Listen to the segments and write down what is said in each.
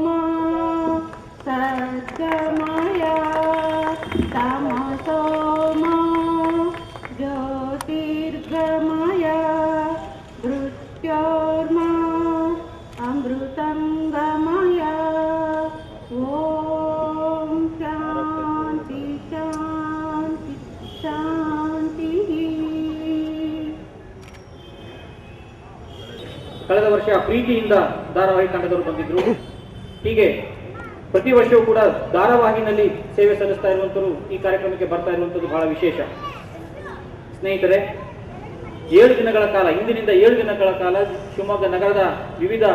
मा सद्गमय तमसो मा ज्योतिर्गमय मृत्योर्मा अमृतंगमय। ओम शांति शांति शांति। ಕಳೆದ ವರ್ಷ ಪ್ರೀತಿಯಿಂದ ಧಾರಾವಾಹಿ ತಂಡದವರು ಬಂದಿದ್ರು. ಹೀಗೆ ಪ್ರತಿ ವರ್ಷವೂ ಕೂಡ ಧಾರಾವಾಹಿನಲ್ಲಿ ಸೇವೆ ಸಲ್ಲಿಸ್ತಾ ಇರುವಂತರು ಈ ಕಾರ್ಯಕ್ರಮಕ್ಕೆ ಬರ್ತಾ ಇರುವಂಥದ್ದು ಬಹಳ ವಿಶೇಷ. ಸ್ನೇಹಿತರೆ, 7 ದಿನಗಳ ಕಾಲ, ಇಂದಿನಿಂದ 7 ದಿನಗಳ ಕಾಲ ಶಿವಮೊಗ್ಗ ನಗರದ ವಿವಿಧ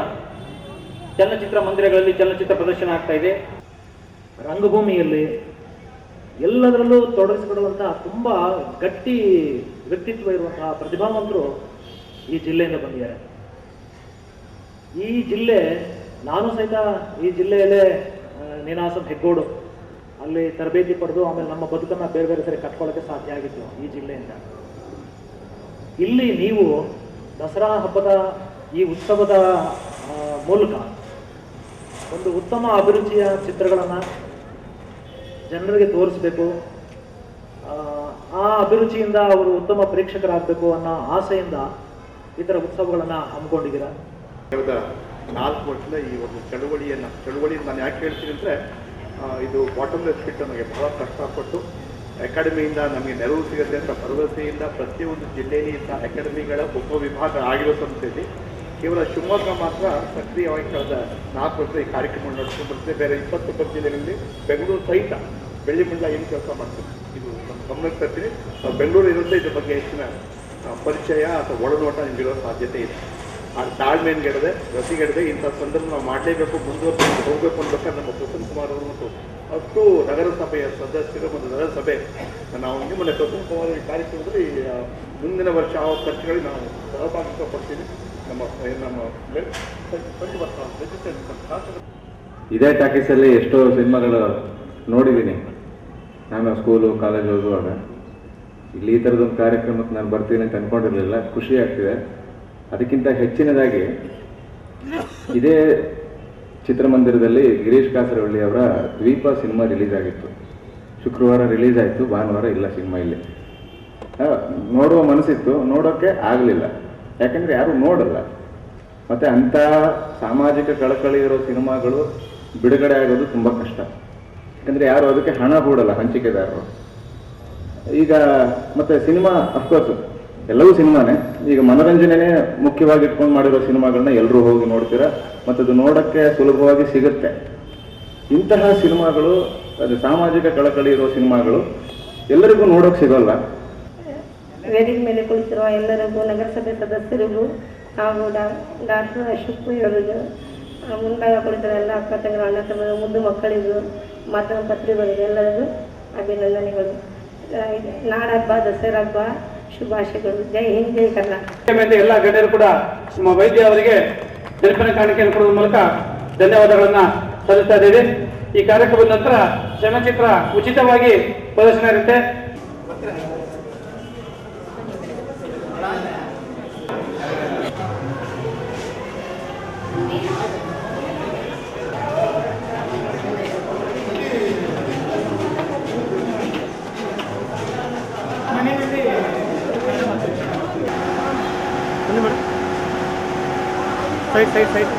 ಚಲನಚಿತ್ರ ಮಂದಿರಗಳಲ್ಲಿ ಚಲನಚಿತ್ರ ಪ್ರದರ್ಶನ ಆಗ್ತಾ ಇದೆ. ರಂಗಭೂಮಿಯಲ್ಲಿ ಎಲ್ಲದರಲ್ಲೂ ತೊಡಗಿಸಿಕೊಳ್ಳುವಂತಹ ತುಂಬಾ ಗಟ್ಟಿ ವ್ಯಕ್ತಿತ್ವ ಇರುವಂತಹ ಪ್ರತಿಭಾವಂತರು ಈ ಜಿಲ್ಲೆಯಿಂದ ಬಂದಿದ್ದಾರೆ. ಈ ಜಿಲ್ಲೆ, ನಾನು ಸಹಿತ ಈ ಜಿಲ್ಲೆಯಲ್ಲೇ ನೀನಾಸಂ ಹೆಗ್ಗೋಡು ಅಲ್ಲಿ ತರಬೇತಿ ಪಡೆದು ಆಮೇಲೆ ನಮ್ಮ ಬದುಕನ್ನು ಬೇರೆ ಬೇರೆ ಸರಿ ಕಟ್ಕೊಳ್ಳೋಕ್ಕೆ ಸಾಧ್ಯ ಆಗಿತ್ತು ಈ ಜಿಲ್ಲೆಯಿಂದ. ಇಲ್ಲಿ ನೀವು ದಸರಾ ಹಬ್ಬದ ಈ ಉತ್ಸವದ ಮೂಲಕ ಒಂದು ಉತ್ತಮ ಅಭಿರುಚಿಯ ಚಿತ್ರಗಳನ್ನು ಜನರಿಗೆ ತೋರಿಸ್ಬೇಕು, ಆ ಅಭಿರುಚಿಯಿಂದ ಅವರು ಉತ್ತಮ ಪ್ರೇಕ್ಷಕರಾಗಬೇಕು ಅನ್ನೋ ಆಸೆಯಿಂದ ಈ ಥರ ಉತ್ಸವಗಳನ್ನು ಹಮ್ಮಿಕೊಂಡಿದ್ದೀರಾ. ಕಳೆದ 4 ವರ್ಷದ ಈ ಒಂದು ಚಳುವಳಿಯನ್ನು ನಾನು ಯಾಕೆ ಹೇಳ್ತೀನಿ ಅಂದರೆ, ಇದು ಬಾಟಮ್ಲೆಸ್ ಫಿಟ್ ನಮಗೆ ಬಹಳ ಕಷ್ಟಪಟ್ಟು ಅಕಾಡೆಮಿಯಿಂದ ನಮಗೆ ನೆರವು ಸಿಗುತ್ತೆ ಅಂತ ಭರವಸೆಯಿಂದ ಪ್ರತಿಯೊಂದು ಜಿಲ್ಲೆಯಲ್ಲಿ ಇಂಥ ಅಕಾಡೆಮಿಗಳ ಉಪವಿಭಾಗ ಆಗಿರೋ ಸಂಸ್ಥೆಯಲ್ಲಿ ಕೇವಲ ಶಿವಮೊಗ್ಗ ಮಾತ್ರ ಸಕ್ರಿಯವಾಗಿ ಕಳೆದ 4 ವರ್ಷ ಈ ಕಾರ್ಯಕ್ರಮವನ್ನು ನಡೆಸ್ಕೊಂಡು ಬರ್ತದೆ. ಬೇರೆ 20 ಜಿಲ್ಲೆಗಳಲ್ಲಿ ಬೆಂಗಳೂರು ಸಹಿತ ಬೆಳ್ಳಿ ಮಂಡಲ ಏನು ಕೆಲಸ ಮಾಡ್ತೀವಿ, ಇದು ನಮ್ಮ ಗಮನಕ್ಕೆ ತರ್ತೀನಿ. ಬೆಂಗಳೂರು ಇರುತ್ತೆ, ಇದ್ರ ಬಗ್ಗೆ ಹೆಚ್ಚಿನ ಪರಿಚಯ ಅಥವಾ ಒಳನೋಟ ನಿಮಗಿರೋ ಸಾಧ್ಯತೆ ಇದೆ. ಆ ತಾಳ್ಮೆಗೆಡದೆ ರಸಿಗೆಡದೆ ಇಂಥ ಸಂದರ್ಭ ನಾವು ಮಾಡಲೇಬೇಕು, ಮುಂದುವರೆದು ಹೋಗಬೇಕು ಅನ್ಬೇಕಾದ್ರೆ ನಮ್ಮ ಪ್ರಸನ್ನ ಕುಮಾರ್ ಅವರು ಮತ್ತು ಅಷ್ಟು ನಗರಸಭೆಯ ಸದಸ್ಯರು ಮತ್ತು ನಗರಸಭೆ ನಾವು ಮೊನ್ನೆ ಪ್ರಸನ್ನ ಕುಮಾರ್ ಈ ಕಾರ್ಯಕ್ರಮದಲ್ಲಿ ಮುಂದಿನ ವರ್ಷ ಆ ಖರ್ಚುಗಳಿಗೆ ನಾವು ಸಹಭಾಗಿತ್ವ ಪಡ್ತೀವಿ. ಇದೇ ಟಾಕೀಸಲ್ಲಿ ಎಷ್ಟೋ ಸಿನಿಮಾಗಳು ನೋಡಿದ್ದೀನಿ ನಾನು ಸ್ಕೂಲು ಕಾಲೇಜ್ ಓದುವಾಗ. ಇಲ್ಲಿ ಈ ಥರದೊಂದು ಕಾರ್ಯಕ್ರಮಕ್ಕೆ ನಾನು ಬರ್ತೀನಿ ಅಂತ ಅಂದ್ಕೊಂಡಿರಲಿಲ್ಲ. ಖುಷಿ ಆಗ್ತಿದೆ. ಅದಕ್ಕಿಂತ ಹೆಚ್ಚಿನದಾಗಿ ಇದೇ ಚಿತ್ರಮಂದಿರದಲ್ಲಿ ಗಿರೀಶ್ ಕಾಸರವಳ್ಳಿ ಅವರ ದ್ವೀಪ ಸಿನಿಮಾ ರಿಲೀಸ್ ಆಗಿತ್ತು. ಶುಕ್ರವಾರ ರಿಲೀಸ್ ಆಯಿತು, ಭಾನುವಾರ ಇಲ್ಲ ಸಿನಿಮಾ ಇಲ್ಲಿ. ನೋಡುವ ಮನಸ್ಸಿತ್ತು, ನೋಡೋಕ್ಕೆ ಆಗಲಿಲ್ಲ. ಯಾಕಂದರೆ ಯಾರು ನೋಡಲ್ಲ. ಮತ್ತು ಅಂಥ ಸಾಮಾಜಿಕ ಕಳಕಳಿ ಇರೋ ಸಿನಿಮಾಗಳು ಬಿಡುಗಡೆ ಆಗೋದು ತುಂಬ ಕಷ್ಟ. ಯಾಕಂದರೆ ಯಾರು ಅದಕ್ಕೆ ಹಣ ಹೂಡಲ್ಲ, ಹಂಚಿಕೆದಾರರು. ಈಗ ಮತ್ತು ಸಿನಿಮಾ ಅಫ್ಕೋರ್ಸ್ ಎಲ್ಲವೂ ಸಿನಿಮಾನೇ. ಈಗ ಮನೋರಂಜನೆನೇ ಮುಖ್ಯವಾಗಿ ಇಟ್ಕೊಂಡು ಮಾಡಿರೋ ಸಿನಿಮಾಗಳನ್ನ ಎಲ್ಲರೂ ಹೋಗಿ ನೋಡ್ತೀರಾ ಮತ್ತು ಅದು ನೋಡೋಕ್ಕೆ ಸುಲಭವಾಗಿ ಸಿಗುತ್ತೆ. ಇಂತಹ ಸಿನಿಮಾಗಳು, ಅದು ಸಾಮಾಜಿಕ ಕಳಕಳಿ ಇರೋ ಸಿನಿಮಾಗಳು ಎಲ್ಲರಿಗೂ ನೋಡೋಕೆ ಸಿಗೋಲ್ಲ. ವೇದಿಕೆ ಮೇಲೆ ಕುಳಿತಿರುವ ಎಲ್ಲರಿಗೂ, ನಗರಸಭೆ ಸದಸ್ಯರಿಗೂ ಹಾಗೂ ಡಾಕ್ಟರ್ ಅಶೋಕ್ ಅವರಿಗೂ, ಮುಂದಾಗ ಕುಳಿತಿರುವ ಎಲ್ಲ ಅಕ್ಕ ತಂಗಿರು, ಅಣ್ಣ ತಮ್ಮ ಮುದ್ದು ಮಕ್ಕಳಿಗೂ, ಮಾಧ್ಯಮ ಪತ್ರಿಕೆಗಳಿಗೂ ಎಲ್ಲರಿಗೂ ಅಭಿನಂದನೆಗಳು. ನಾಡಹಬ್ಬ, ದಸರಾ ಹಬ್ಬ ಶುಭಾಶಯಗಳು. ಜೈ ಹಿಂದ್, ಜೈ ಕರ್ನಾಟಕ. ಎಲ್ಲ ಗಣ್ಯರು ಕೂಡ ನಮ್ಮ ವೈದ್ಯ ಅವರಿಗೆ ನೆನಪಿನ ಕಾಣಿಕೆಯನ್ನು ಕೊಡುವ ಮೂಲಕ ಧನ್ಯವಾದಗಳನ್ನ ಸಲ್ಲಿಸ್ತಾ ಇದ್ದೇವೆ. ಈ ಕಾರ್ಯಕ್ರಮದ ನಂತರ ಚಲನಚಿತ್ರ ಉಚಿತವಾಗಿ ಪ್ರದರ್ಶನ ಇರುತ್ತೆ. ಸೈಡ್